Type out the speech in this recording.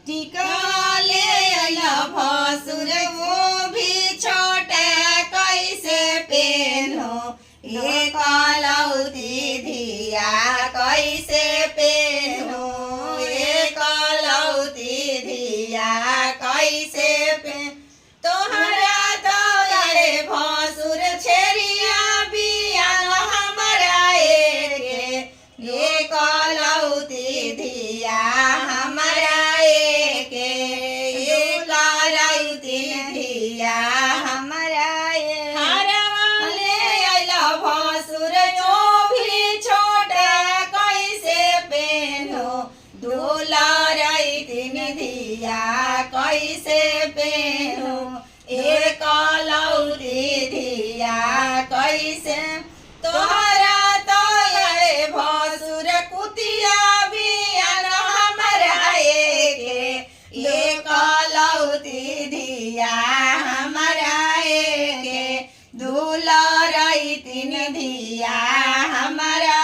टीका ले आइला भसुर वो भी छोटा कैसे पेनो ये कलौती धिया कैसे पेनो ये कलौती धिया कैसे पेन तोहरा तोरे भसुर छेरिया बियान हमरा एके ये कलौती धिया हमरा एके ये कलौती धिया हमरा हरवा ले आइला भसुर जो भी छोटा कैसे पेनो दुलाराई तीन धिया कैसे पेनो एक कलौती धिया कैसे तोहरा तोरे भसुर कुतिया बियान हमरा एके ये कलौती धिया हमरा एके दुलाराई तीन धिया हमरा